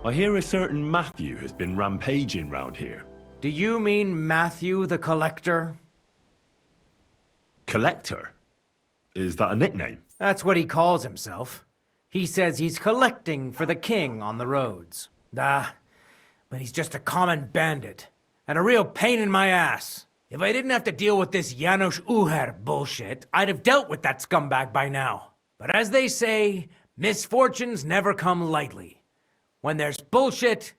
I hear a certain Matthew has been rampaging round here. Do you mean Matthew the Collector? Collector? Is that a nickname? That's what he calls himself. He says he's collecting for the king on the roads. But he's just a common bandit. And a real pain in my ass. If I didn't have to deal with this Janosh bullshit, I'd have dealt with that scumbag by now. But as they say, misfortunes never come lightly. When there's bullshit,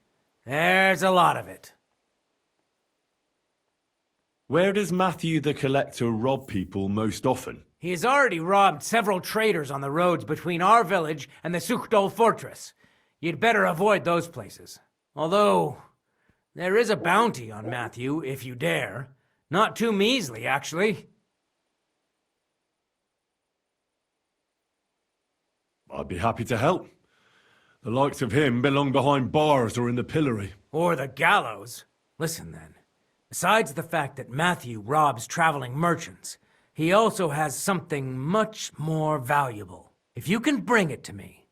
there's a lot of it. Where does Matthew the Collector rob people most often? He has already robbed several traders on the roads between our village and the Sukhdol fortress. You'd better avoid those places. Although, there is a bounty on Matthew, if you dare. Not too measly, actually. I'd be happy to help. The likes of him belong behind bars or in the pillory. Or the gallows. Listen then. Besides the fact that Matthew robs traveling merchants, he also has something much more valuable. If you can bring it to me,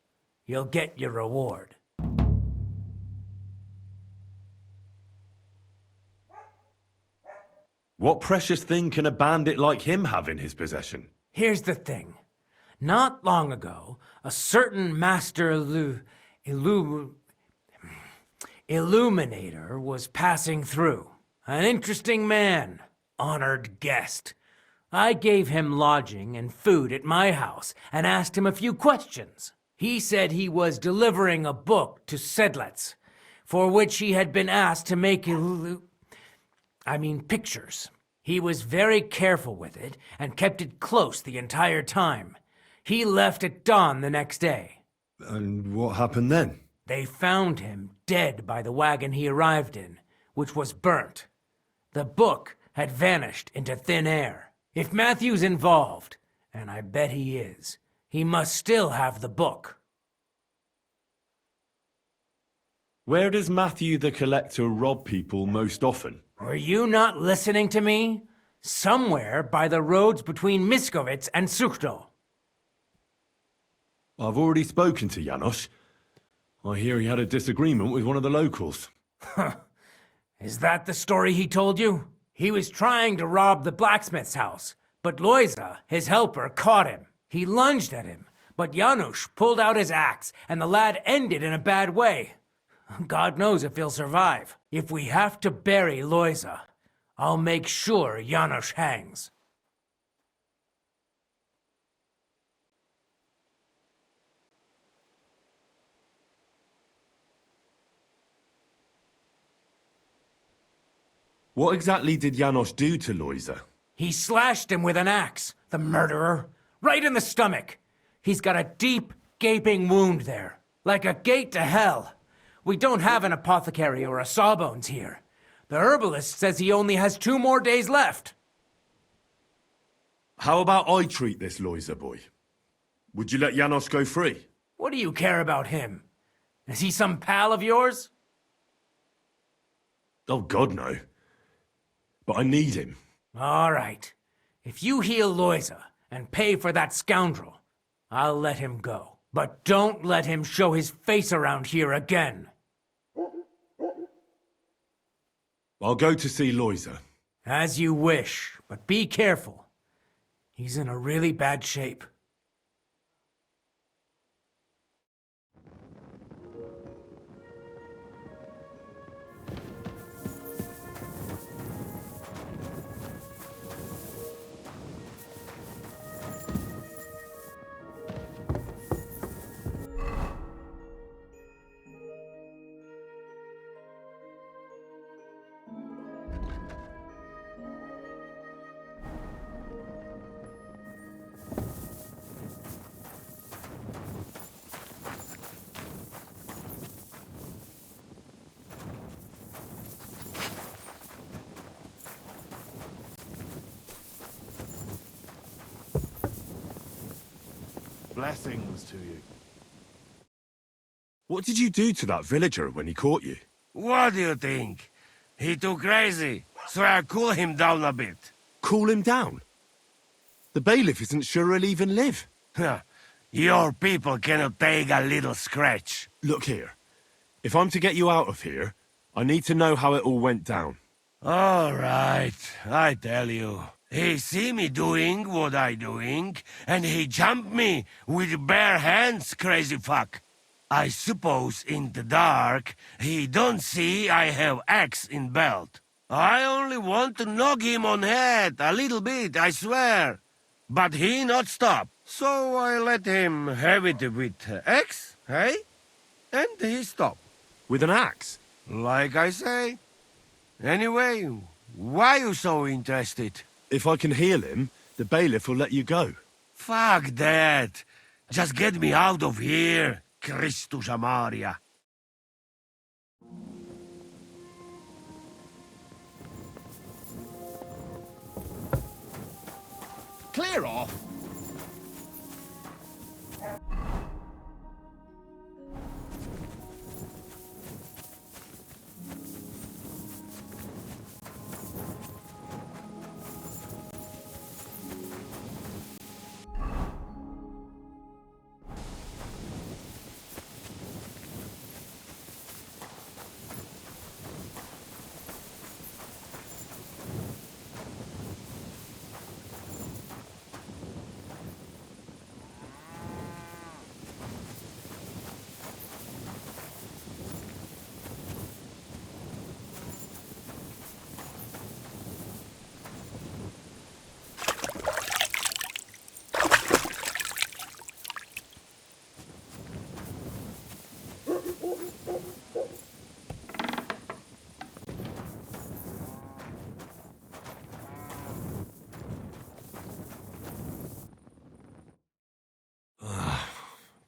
you'll get your reward. What precious thing can a bandit like him have in his possession? Here's the thing. Not long ago, a certain master illuminator was passing through. An interesting man, honored guest. I gave him lodging and food at my house and asked him a few questions. He said he was delivering a book to Sedlets, for which he had been asked to make pictures. He was very careful with it and kept it close the entire time. He left at dawn the next day. And what happened then? They found him dead by the wagon he arrived in, which was burnt. The book had vanished into thin air. If Matthew's involved, and I bet he is, he must still have the book. Where does Matthew the Collector rob people most often? Were you not listening to me? Somewhere by the roads between Miskovitz and Sukhdol. I've already spoken to Janosh. I hear he had a disagreement with one of the locals. Is that the story he told you? He was trying to rob the blacksmith's house, but Loiza, his helper, caught him. He lunged at him, but Janosh pulled out his axe, and the lad ended in a bad way. God knows if he'll survive. If we have to bury Loiza, I'll make sure Janosh hangs. What exactly did Janosh do to Loiza? He slashed him with an axe, the murderer, right in the stomach. He's got a deep, gaping wound there, like a gate to hell. We don't have an apothecary or a sawbones here. The herbalist says he only has 2 more days left. How about I treat this Loiza boy? Would you let Janosh go free? What do you care about him? Is he some pal of yours? Oh, God, no. But I need him. All right. If you heal Loiza and pay for that scoundrel, I'll let him go. But don't let him show his face around here again. I'll go to see Loiza. As you wish, but be careful. He's in a really bad shape. Blessings to you. What did you do to that villager when he caught you? What do you think? He too crazy, so I cool him down a bit. Cool him down? The bailiff isn't sure he'll even live. Your people cannot take a little scratch. Look here. If I'm to get you out of here, I need to know how it all went down. All right, I tell you. He see me doing what I doing, and he jumped me with bare hands, crazy fuck. I suppose in the dark, he don't see I have axe in belt. I only want to knock him on head a little bit, I swear. But he not stop, so I let him have it with axe, hey? And he stop. With an axe? Like I say. Anyway, why you so interested? If I can heal him, the bailiff will let you go. Fuck that. Just get me out of here, Christus Amaria. Clear off!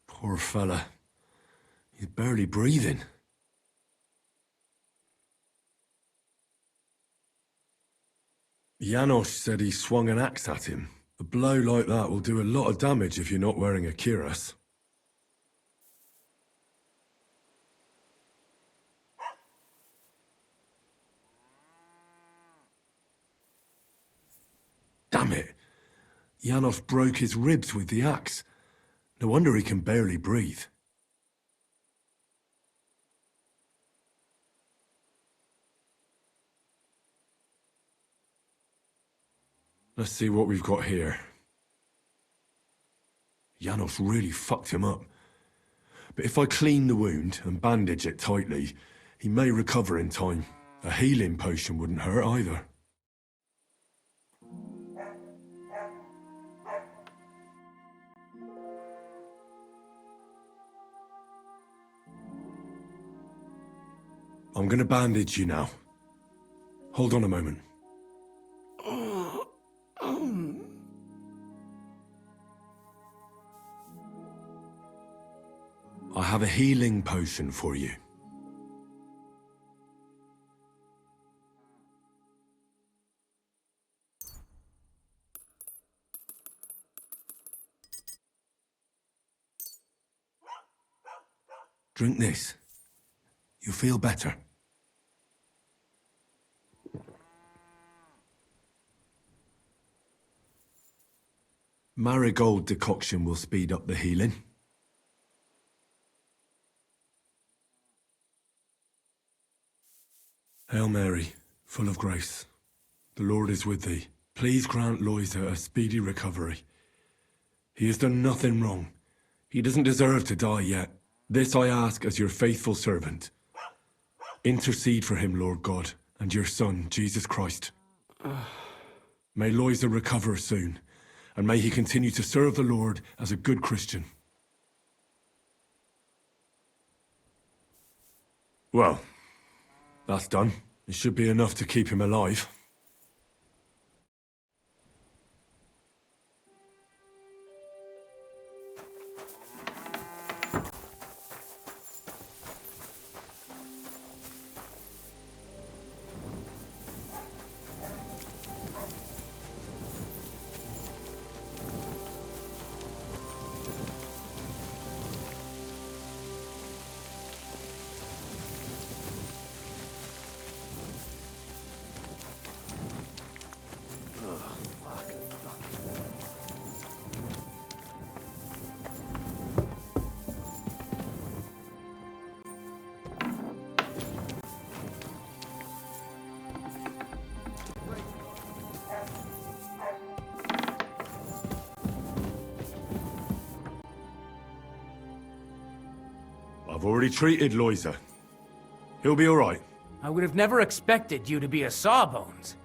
Poor fella. He's barely breathing. Janosh said he swung an axe at him. A blow like that will do a lot of damage if you're not wearing a cuirass. Damn it! Janosh broke his ribs with the axe. No wonder he can barely breathe. Let's see what we've got here. Janosh really fucked him up. But if I clean the wound and bandage it tightly, he may recover in time. A healing potion wouldn't hurt either. I'm gonna bandage you now. Hold on a moment. I have a healing potion for you. Drink this. You'll feel better. Marigold decoction will speed up the healing. Hail Mary, full of grace. The Lord is with thee. Please grant Loisa a speedy recovery. He has done nothing wrong. He doesn't deserve to die yet. This I ask as your faithful servant. Intercede for him, Lord God, and your Son, Jesus Christ. May Loisa recover soon, and may he continue to serve the Lord as a good Christian. Well, that's done. It should be enough to keep him alive. I've already treated Loiser. He'll be all right. I would have never expected you to be a Sawbones.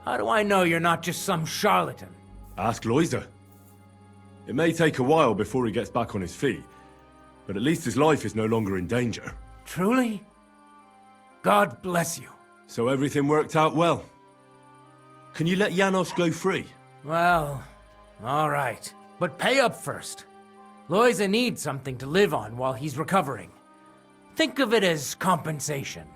How do I know you're not just some charlatan? Ask Loiser. It may take a while before he gets back on his feet, but at least his life is no longer in danger. Truly? God bless you. So everything worked out well. Can you let Janosh go free? Well, all right. But pay up first. Loiza needs something to live on while he's recovering. Think of it as compensation.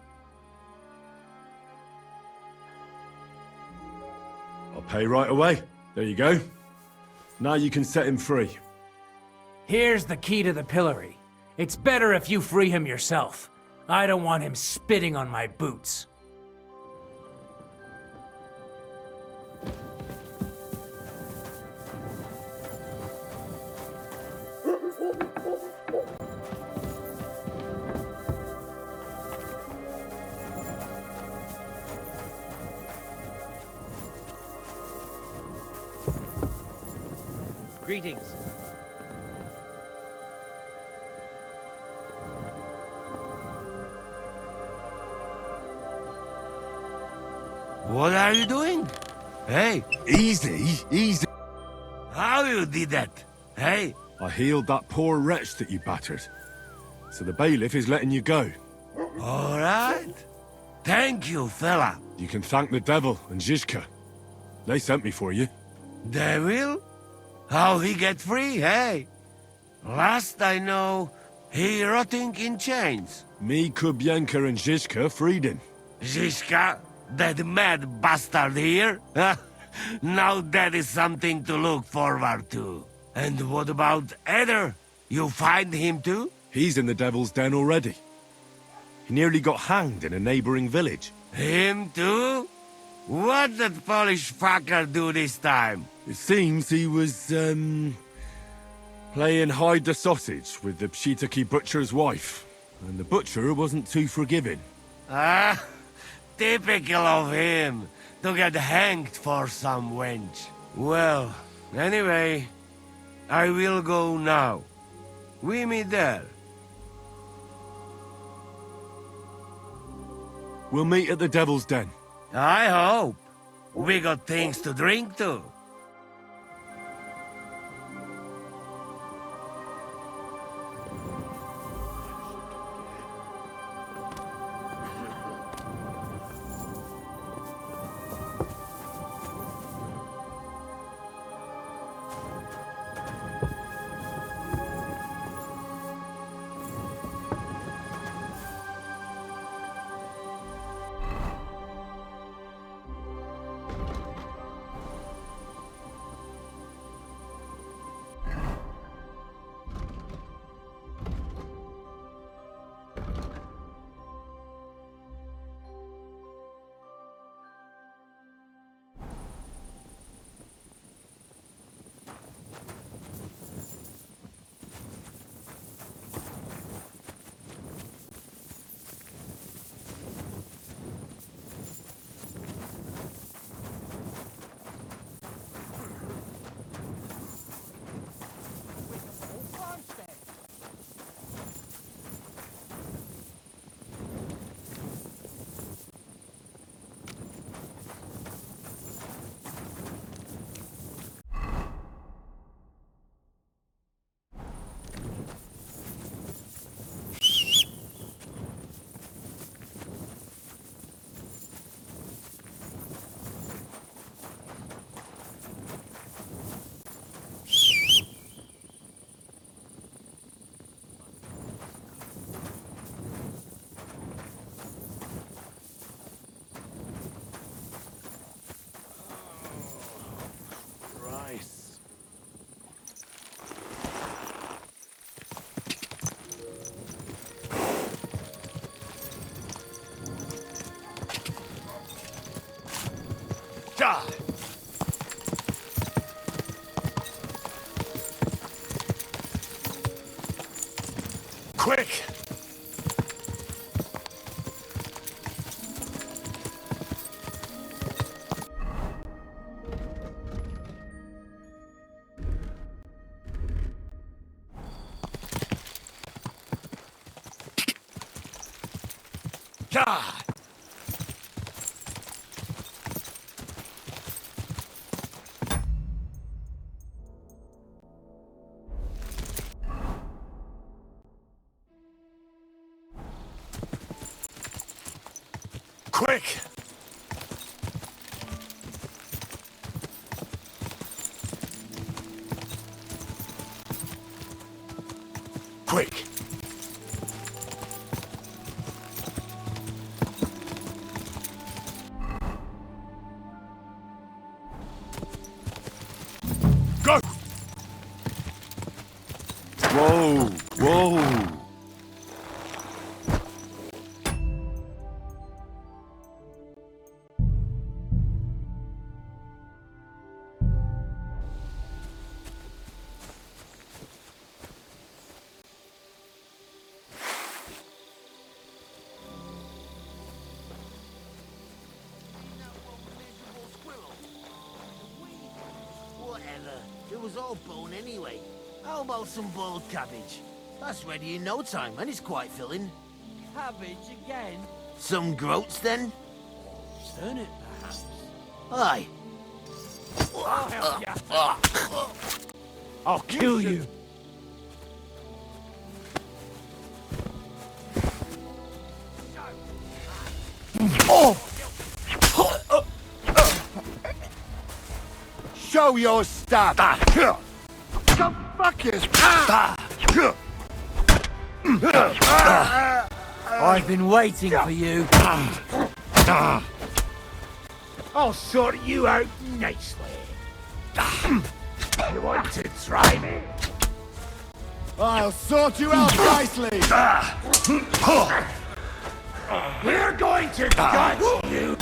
I'll pay right away. There you go. Now you can set him free. Here's the key to the pillory. It's better if you free him yourself. I don't want him spitting on my boots. Greetings. What are you doing? Hey, Easy, easy. how you did that? Hey, I healed that poor wretch that you battered. So the bailiff is letting you go. all right. Thank you, fella. You can thank the devil and Zizka. They sent me for you. Devil? How he get free, hey? Last I know, he rotting in chains. Me, Kubienka, and Zizka freed him. Zizka, that mad bastard here? Now that is something to look forward to. And what about Eder? You find him too? He's in the devil's den already. He nearly got hanged in a neighboring village. Him too? What did Polish fucker do this time? It seems he was, playing hide the sausage with the Pshitaki butcher's wife. And the butcher wasn't too forgiving. Ah, typical of him, to get hanged for some wench. Well, anyway, I will go now. We meet there. We'll meet at the devil's den. I hope. We got things to drink too. Quick! God! Quick! Quick! Go! Whoa! Whoa! Whatever. It was all bone anyway. How about some boiled cabbage? That's ready in no time, and it's quite filling. Cabbage again? Some groats, then? Turnip, perhaps? Aye. I'll help ya. I'll kill you. Show your stuff! The fuck is... I've been waiting for you. I'll sort you out nicely. You want to try me? I'll sort you out nicely! We're going to gut you.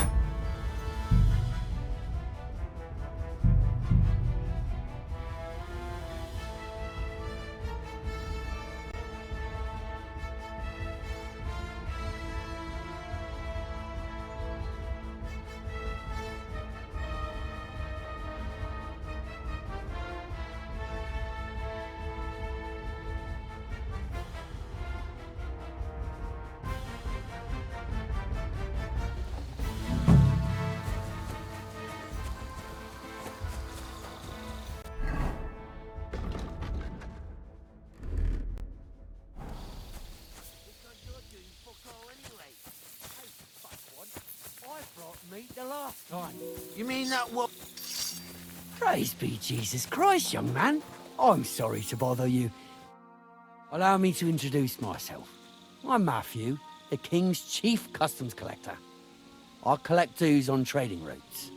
Meet the last time. You mean that what? Praise be Jesus Christ, young man. I'm sorry to bother you. Allow me to introduce myself. I'm Matthew, the King's chief customs collector. I collect dues on trading routes.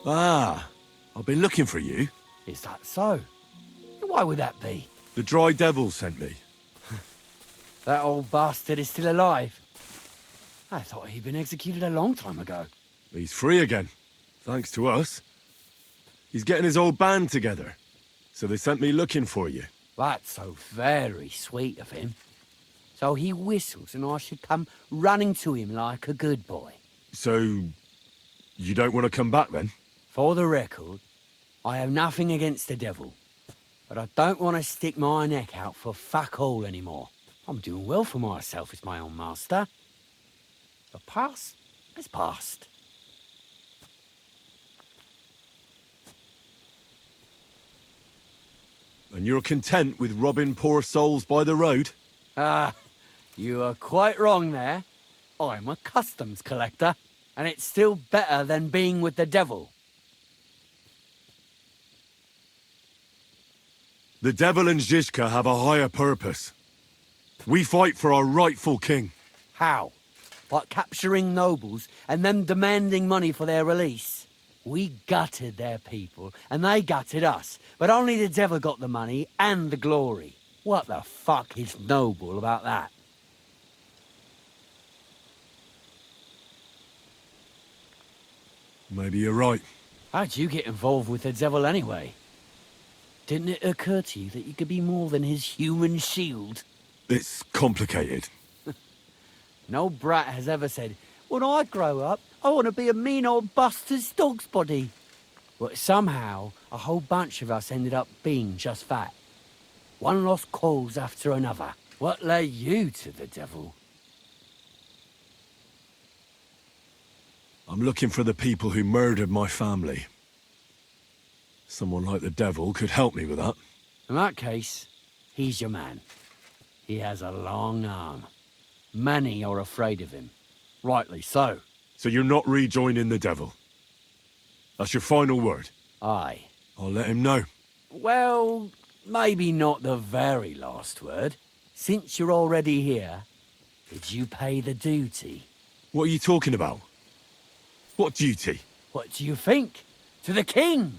Ah, I've been looking for you. Is that so? Why would that be? The Dry Devil sent me. That old bastard is still alive. I thought he'd been executed a long time ago. He's free again, thanks to us. He's getting his old band together, so they sent me looking for you. That's so very sweet of him. So he whistles and I should come running to him like a good boy. So, you don't want to come back then? For the record, I have nothing against the devil. But I don't want to stick my neck out for fuck all anymore. I'm doing well for myself as my own master. The past is past. And you're content with robbing poor souls by the road? Ah, you are quite wrong there. I'm a customs collector, and it's still better than being with the devil. The devil and Zizka have a higher purpose. We fight for our rightful king. How? Like capturing nobles and them demanding money for their release? We gutted their people, and they gutted us. But only the devil got the money and the glory. What the fuck is noble about that? Maybe you're right. How'd you get involved with the devil anyway? Didn't it occur to you that you could be more than his human shield? It's complicated. No brat has ever said, when I grow up, I want to be a mean old bastard's dog's body. But somehow, a whole bunch of us ended up being just that. One lost cause after another. What led you to the devil? I'm looking for the people who murdered my family. Someone like the devil could help me with that. In that case, he's your man. He has a long arm. Many are afraid of him. Rightly so. So you're not rejoining the devil? That's your final word? Aye. I'll let him know. Well, maybe not the very last word. Since you're already here, did you pay the duty? What are you talking about? What duty? What do you think? To the king!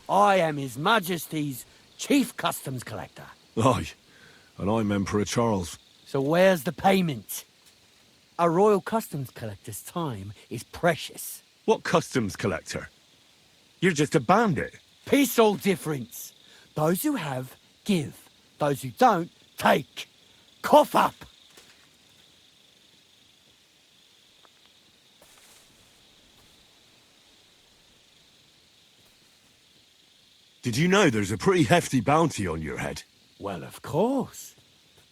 I am His Majesty's Chief Customs Collector. Aye, and I'm Emperor Charles. So where's the payment? A royal customs collector's time is precious. What customs collector? You're just a bandit. Peace all difference. Those who have, give. Those who don't, take. Cough up! Did you know there's a pretty hefty bounty on your head? Well, of course.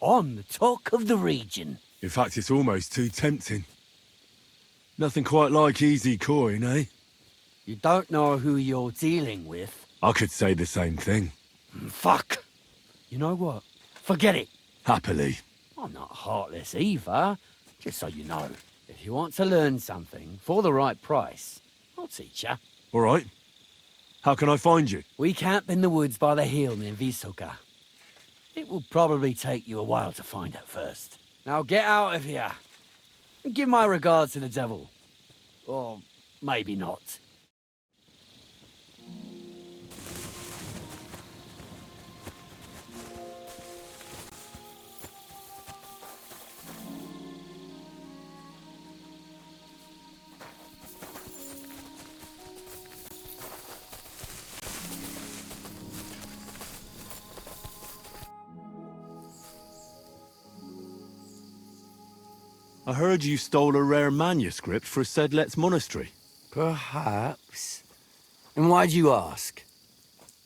I'm the talk of the region. In fact, it's almost too tempting. Nothing quite like easy coin, eh? You don't know who you're dealing with. I could say the same thing. Fuck! You know what? Forget it. Happily. I'm not heartless either, just so you know. If you want to learn something for the right price, I'll teach ya. All right. How can I find you? We camp in the woods by the hill near Visoka. It will probably take you a while to find it first. Now get out of here. And give my regards to the devil. Or maybe not. I heard you stole a rare manuscript for Sedlet's monastery. Perhaps. And why'd you ask?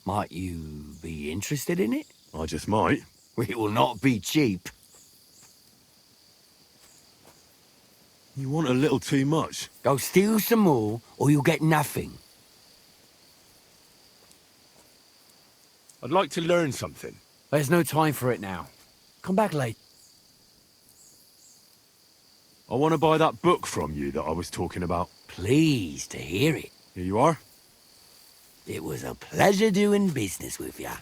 Might you be interested in it? I just might. It will not be cheap. You want a little too much. Go steal some more, or you'll get nothing. I'd like to learn something. There's no time for it now. Come back late. I want to buy that book from you that I was talking about. Pleased to hear it. Here you are. It was a pleasure doing business with ya.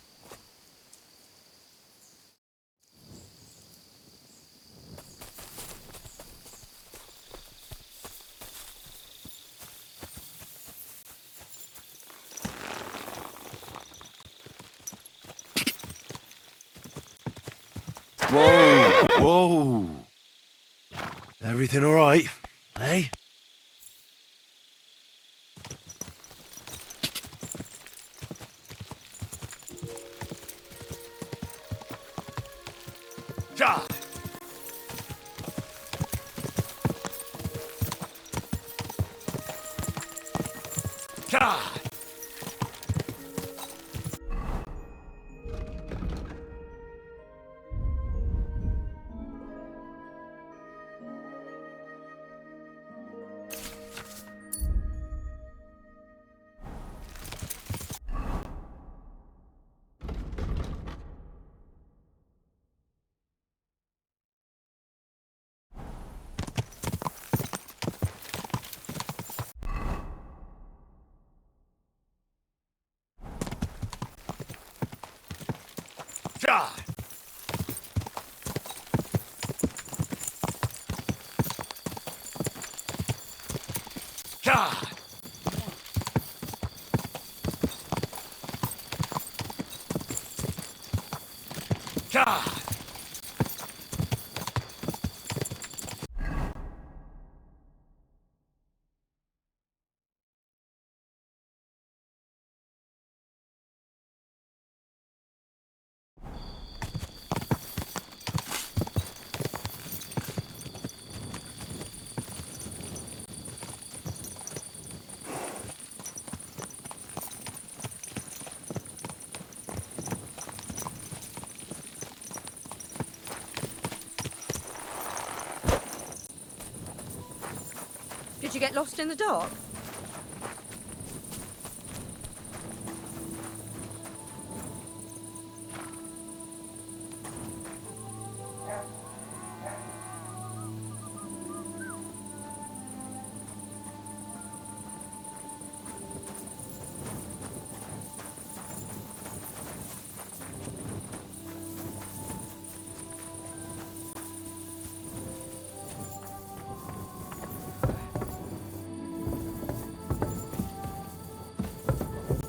Whoa! Whoa! Everything all right, eh? Ja! Ja! Ja! Ja! Ja! Did you get lost in the dark?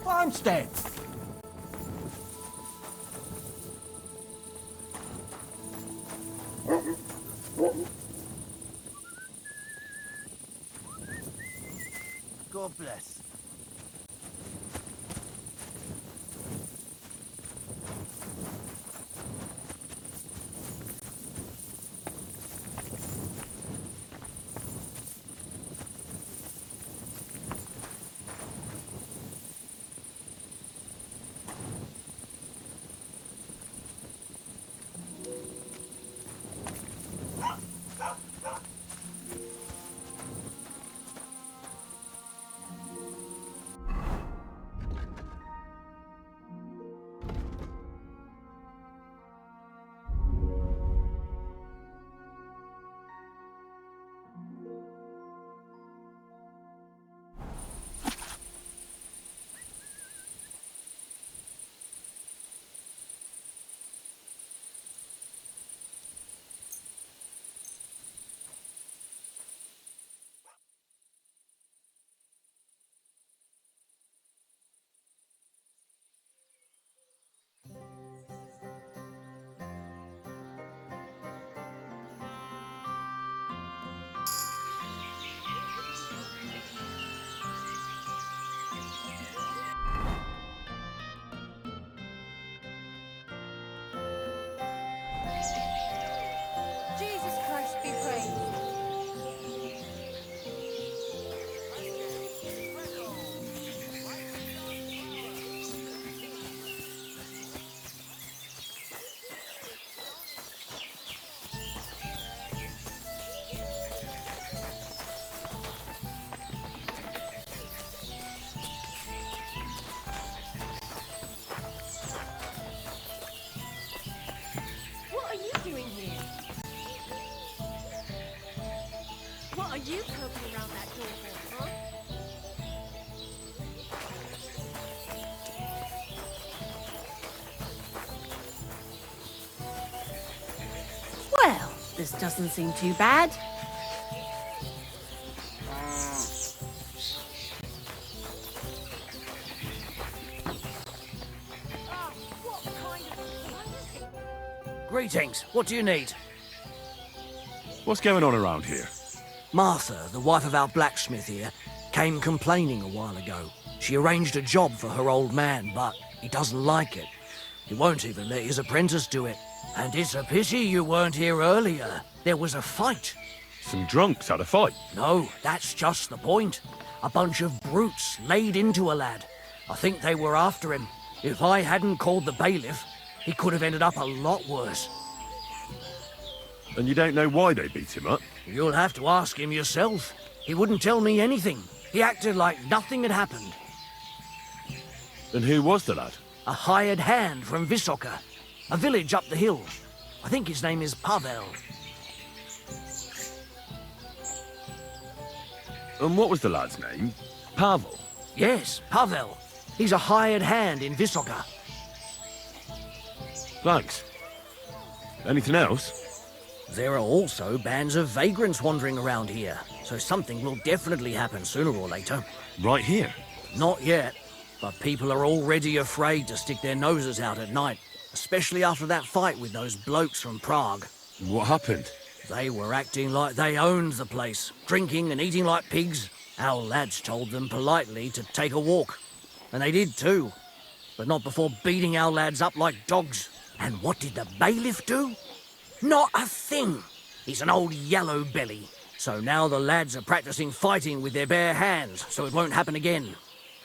Farmstead! God bless. Jesus Christ be praised. What are you doing here? What are you poking around that door for, huh? Well, this doesn't seem too bad. Greetings. What do you need? What's going on around here? Martha, the wife of our blacksmith here, came complaining a while ago. She arranged a job for her old man, but he doesn't like it. He won't even let his apprentice do it. And it's a pity you weren't here earlier. There was a fight. Some drunks had a fight. No, that's just the point. A bunch of brutes laid into a lad. I think they were after him. If I hadn't called the bailiff, he could have ended up a lot worse. And you don't know why they beat him up? You'll have to ask him yourself. He wouldn't tell me anything. He acted like nothing had happened. And who was the lad? A hired hand from Visoka, a village up the hill. I think his name is Pavel. And what was the lad's name? Pavel. Yes, Pavel. He's a hired hand in Visoka. Thanks. Anything else? There are also bands of vagrants wandering around here, so something will definitely happen sooner or later. Right here? Not yet, but people are already afraid to stick their noses out at night, especially after that fight with those blokes from Prague. What happened? They were acting like they owned the place, drinking and eating like pigs. Our lads told them politely to take a walk, and they did too, but not before beating our lads up like dogs. And what did the bailiff do? Not a thing. He's an old yellow belly. So now the lads are practicing fighting with their bare hands, so it won't happen again.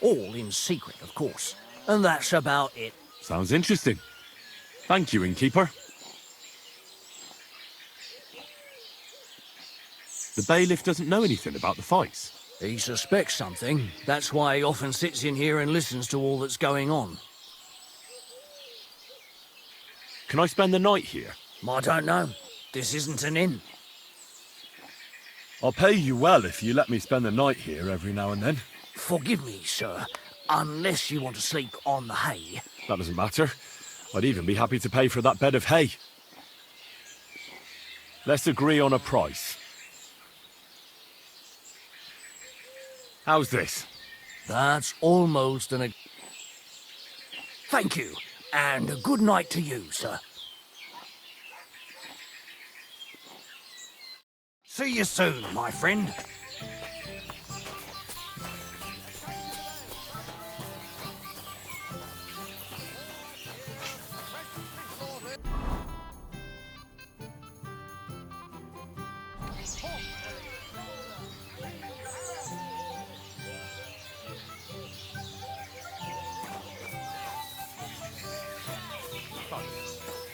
All in secret, of course. And that's about it. Sounds interesting. Thank you, innkeeper. The bailiff doesn't know anything about the fights. He suspects something. That's why he often sits in here and listens to all that's going on. Can I spend the night here? I don't know. This isn't an inn. I'll pay you well if you let me spend the night here every now and then. Forgive me, sir, unless you want to sleep on the hay. That doesn't matter. I'd even be happy to pay for that bed of hay. Let's agree on a price. How's this? That's almost an... Thank you, and a good night to you, sir. See you soon, my friend.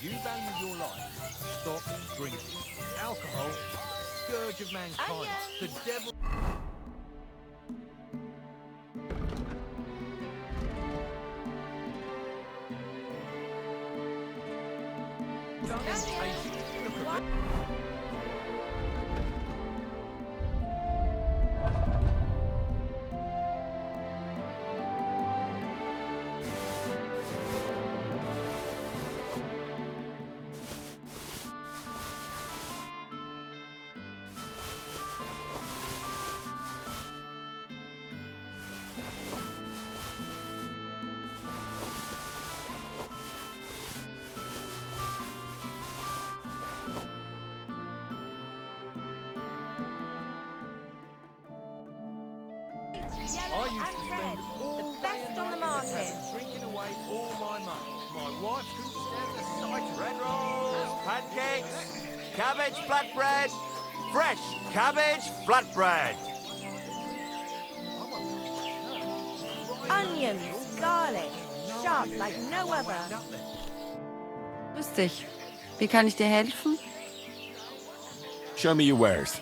You value your life. Stop drinking. Alcohol, scourge of mankind. The devil. I used to spend all the best on the market, Drinking away all my money. My wife couldn't stand the sight of bread rolls, pancakes, cabbage flatbread, fresh cabbage flatbread. onions, garlic, sharp like no other. Grüß dich. Wie kann ich dir helfen? Show me your wares.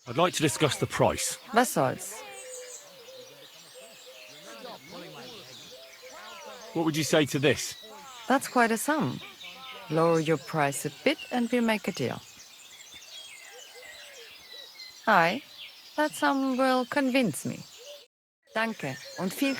I'd like to discuss the price. Was soll's? What would you say to this? That's quite a sum. Lower your price a bit and we'll make a deal. Aye, that sum will convince me. Danke und viel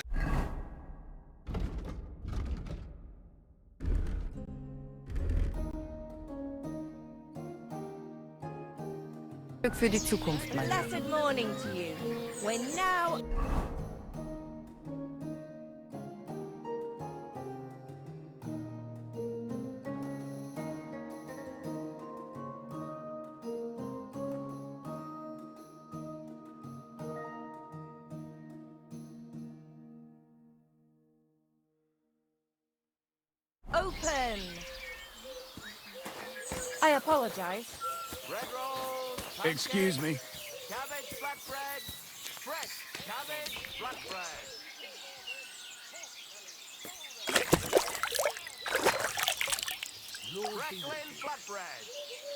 Glück für die Zukunft, mein Lieber. Blessed morning to you. We're now... Open! I apologize. Bread rolls. Excuse me. Cabbage flatbread. Fresh cabbage flatbread. Crackling flatbread.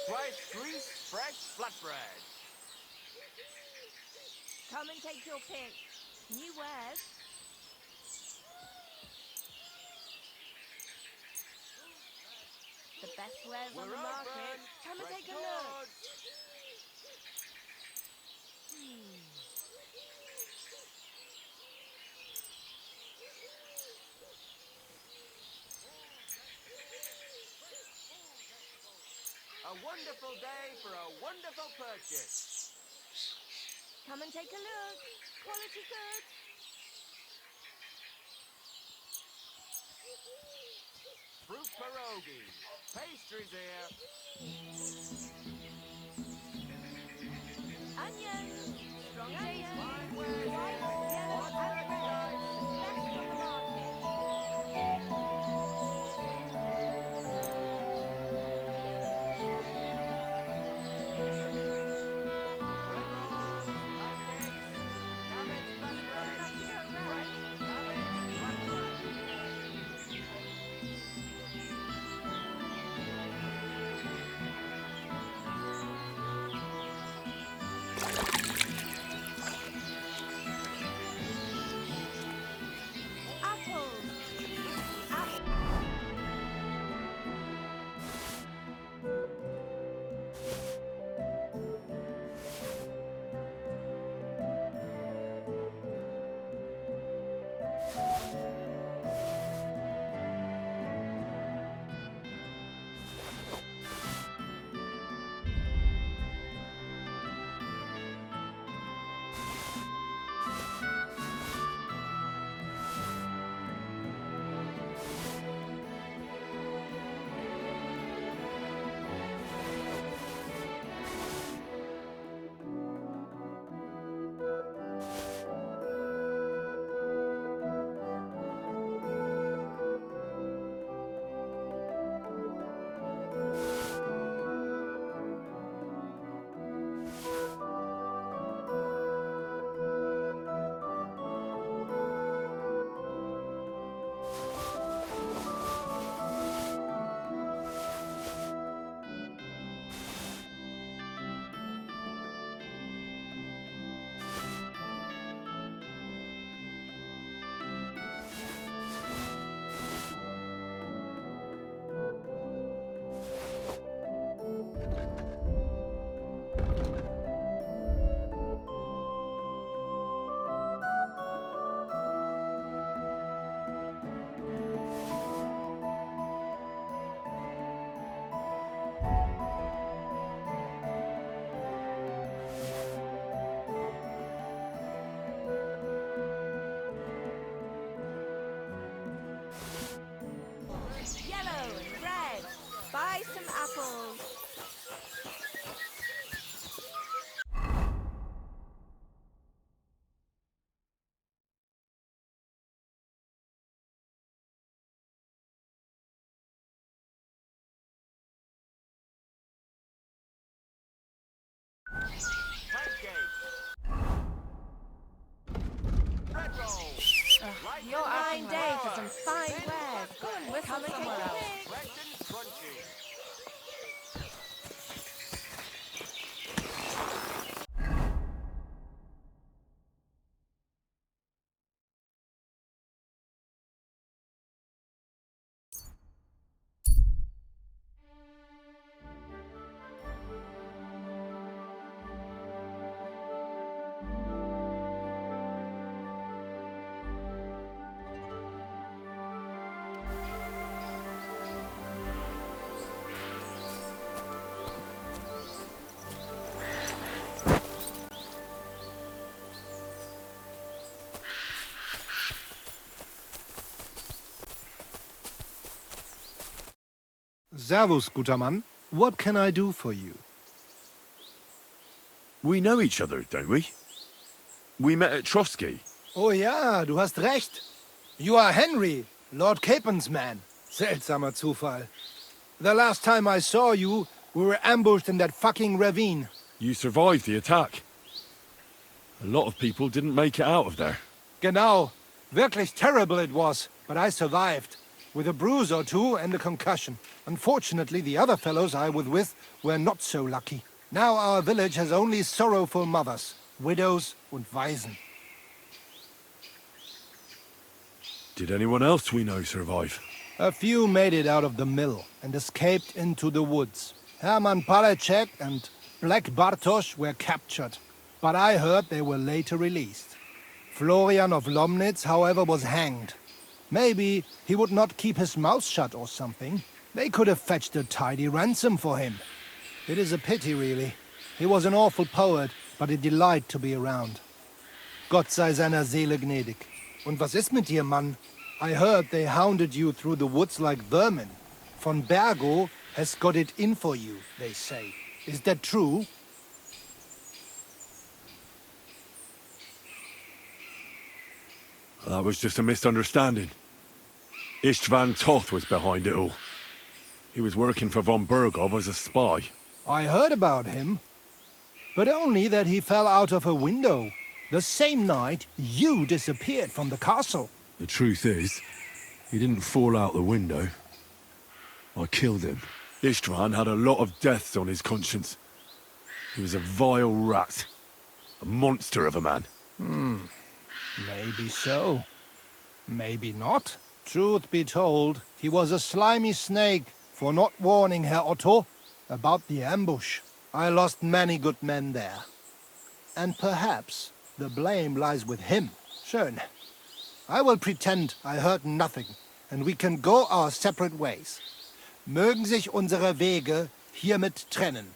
Twice grease fresh flatbread. Come and take your pick. New wares. The best wares on the market. Come and take a look. A wonderful day for a wonderful purchase. Come and take a look. Quality goods. Fruit pierogies. Pastries here. Onions. Strong Fine onions. wares White, here. yellow, What's and ready, red. guys? Best on the market. Bread rolls. Pancakes. Cabbage flatbread. Fresh cabbage flatbread. Apples. Yellow and red. Buy some apples. Bread rolls. Light Your and fine day for hard. some fine wares. Go and whistle Come and somewhere take a else. pick. Fresh and crunchy. Servus, guter Mann. What can I do for you? We know each other, don't we? We met at Trotsky. Oh ja, du hast recht. You are Henry, Lord Capen's man. Seltsamer Zufall. The last time I saw you, we were ambushed in that fucking ravine. You survived the attack. A lot of people didn't make it out of there. Genau. Wirklich terrible it was, but I survived. With a bruise or two and a concussion. Unfortunately, the other fellows I was with were not so lucky. Now our village has only sorrowful mothers, widows und Waisen. Did anyone else we know survive? A few made it out of the mill and escaped into the woods. Herman Palecek and Black Bartosz were captured, but I heard they were later released. Florian of Lomnitz, however, was hanged. Maybe he would not keep his mouth shut or something. They could have fetched a tidy ransom for him. It is a pity, really. He was an awful poet, but a delight to be around. Gott sei seiner Seele gnädig. Und was ist mit dir, Mann? I heard they hounded you through the woods like vermin. Von Bergo has got it in for you, they say. Is that true? That was just a misunderstanding. Istvan Toth was behind it all. He was working for von Bergov as a spy. I heard about him, but only that he fell out of a window. The same night you disappeared from the castle. The truth is, he didn't fall out the window. I killed him. Istvan had a lot of deaths on his conscience. He was a vile rat. A monster of a man. Maybe so. Maybe not. Truth be told, he was a slimy snake for not warning Herr Otto about the ambush. I lost many good men there. And perhaps the blame lies with him. Schön. I will pretend I heard nothing, and we can go our separate ways. Mögen sich unsere Wege hiermit trennen.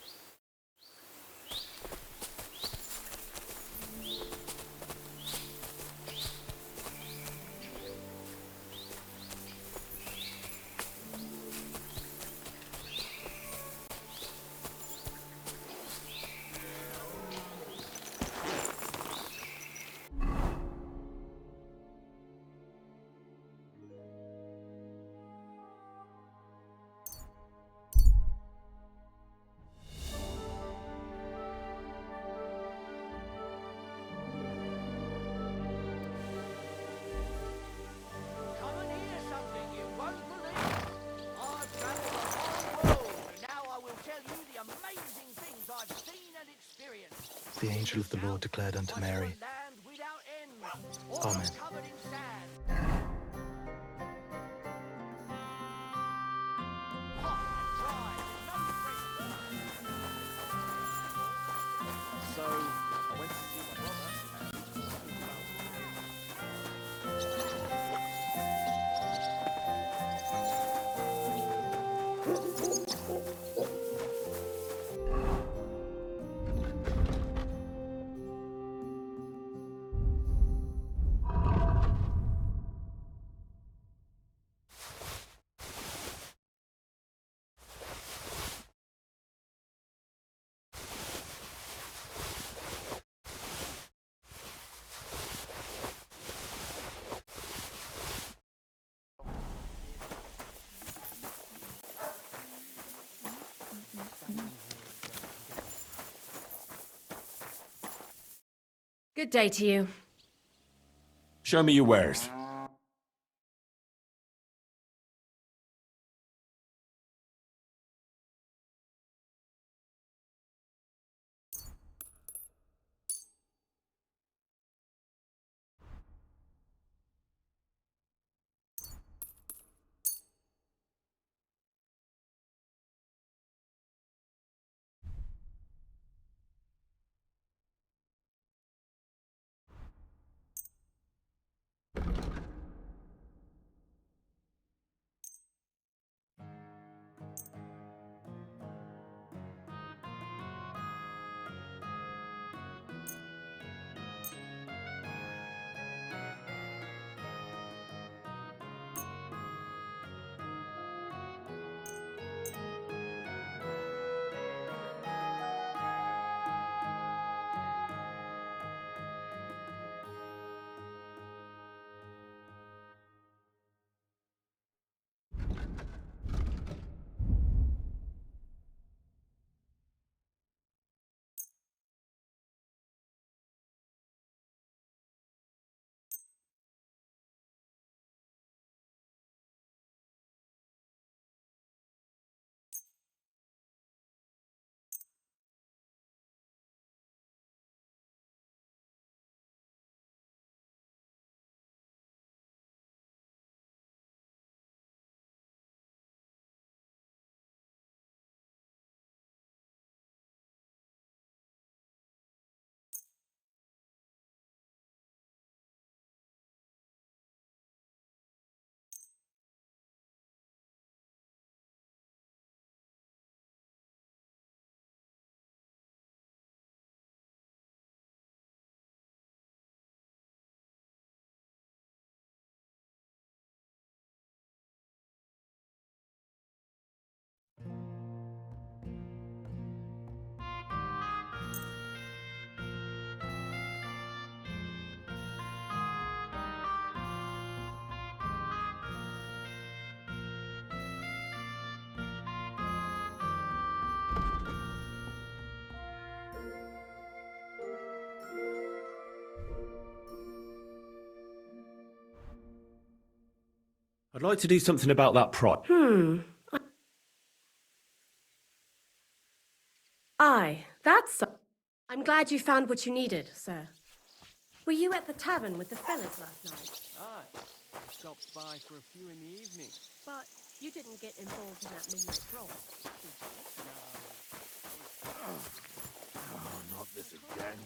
Come and hear something you won't believe. I've traveled a whole world, and now I will tell you the amazing things I've seen and experienced. The angel of the Lord declared unto Mary, Land without end, all Amen. covered in sand. Hot and dry, no fresh water. So, I went to see my brother. Good day to you. Show me your wares. I'd like to do something about that price. Aye, that's... I'm glad you found what you needed, sir. Were you at the tavern with the fellas last night? Aye. Stopped by for a few in the evening. But you didn't get involved in that midnight brawl. Oh, not this again.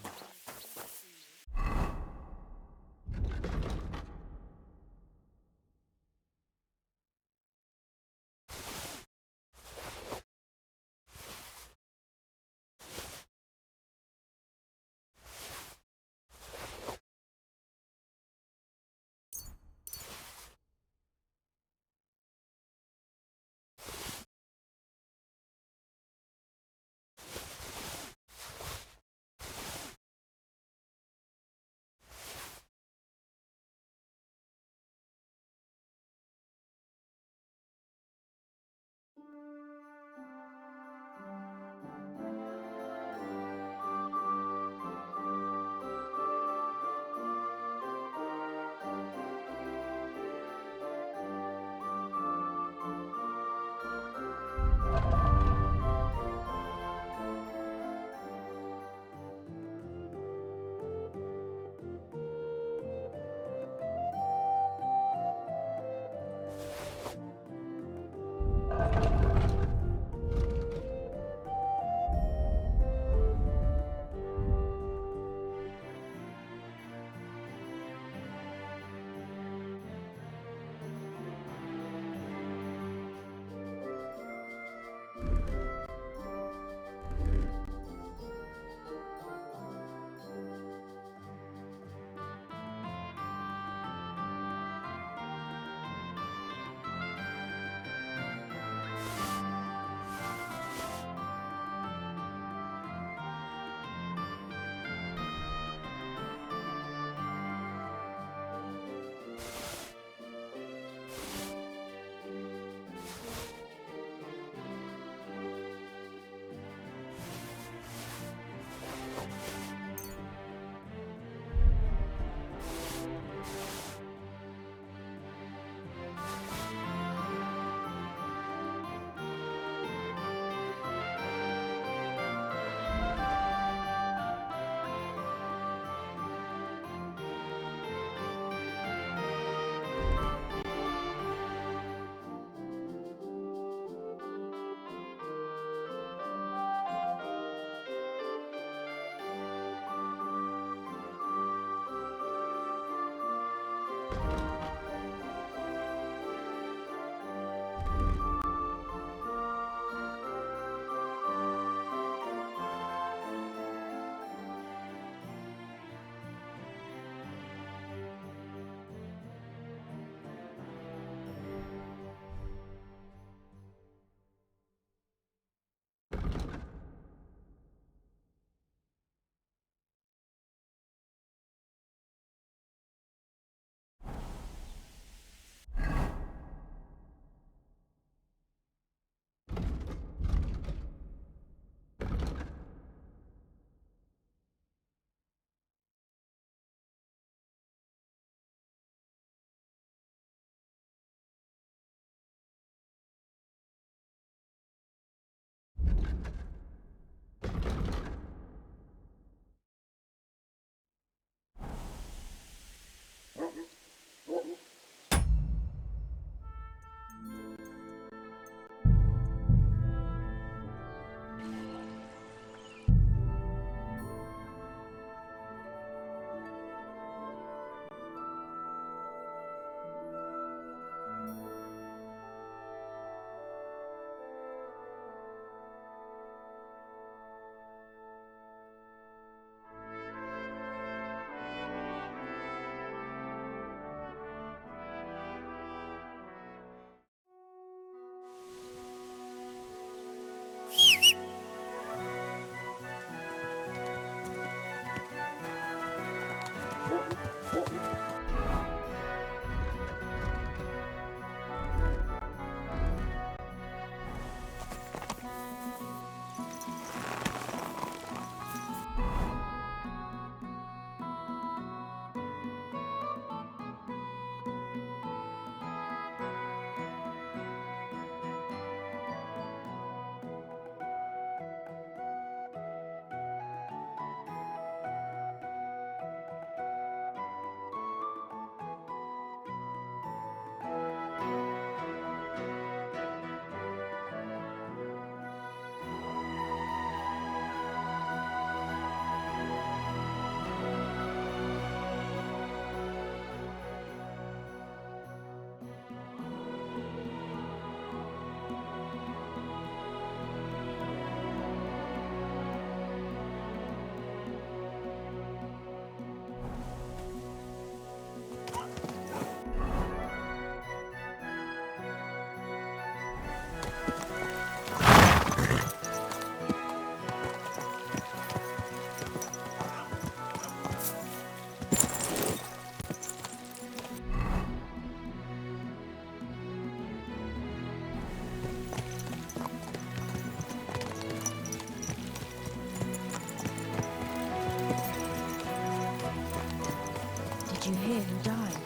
in here who died.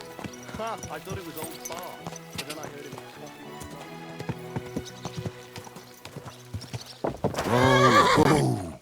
Ha! I thought it was old Bart, but then I heard him Oh.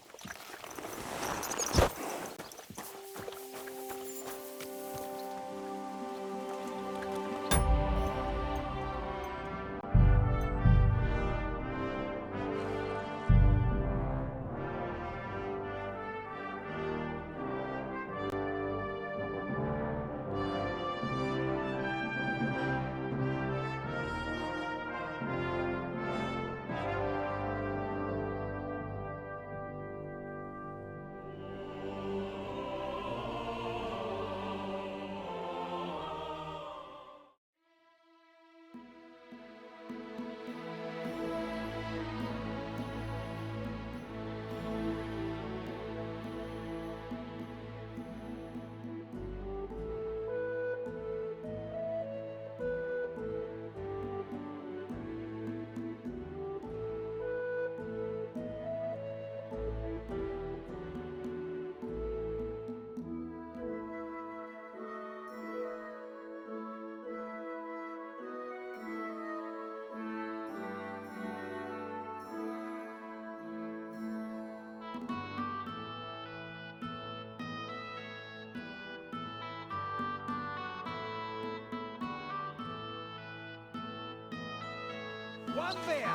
One there!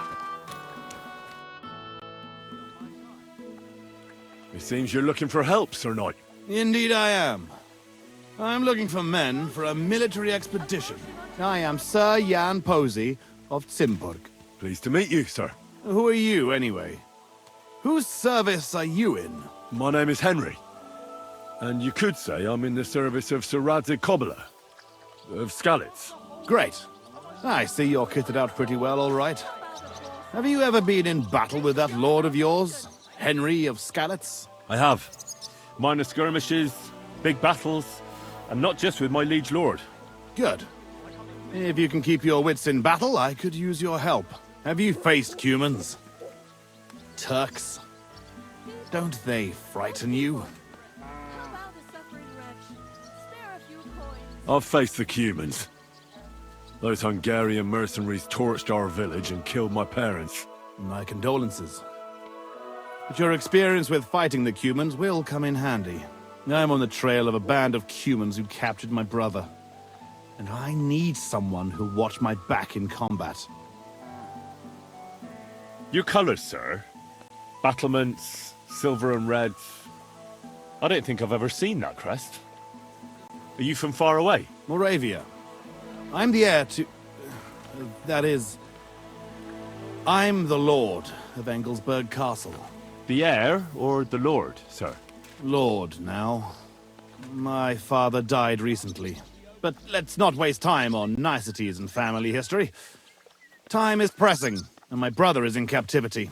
It seems you're looking for help, Sir Knight. Indeed I am. I'm looking for men for a military expedition. I am Sir Jan Posey of Zimburg. Pleased to meet you, sir. Who are you, anyway? Whose service are you in? My name is Henry. And you could say I'm in the service of Sir Radzig Kobyla, of Skalitz. Great. I see you're kitted out pretty well, all right. Have you ever been in battle with that lord of yours, Henry of Skalitz? I have. Minor skirmishes, big battles, and not just with my liege lord. Good. If you can keep your wits in battle, I could use your help. Have you faced Cumans? Turks? Don't they frighten you? I've faced the Cumans. Those Hungarian mercenaries torched our village and killed my parents. My condolences. But your experience with fighting the Cumans will come in handy. I'm on the trail of a band of Cumans who captured my brother. And I need someone who'll watch my back in combat. Your colours, sir? Battlements, silver and red. I don't think I've ever seen that crest. Are you from far away? Moravia. I'm the heir to... that is... I'm the Lord of Engelsberg Castle. The heir or the lord, sir? Lord, now. My father died recently. But let's not waste time on niceties and family history. Time is pressing, and my brother is in captivity.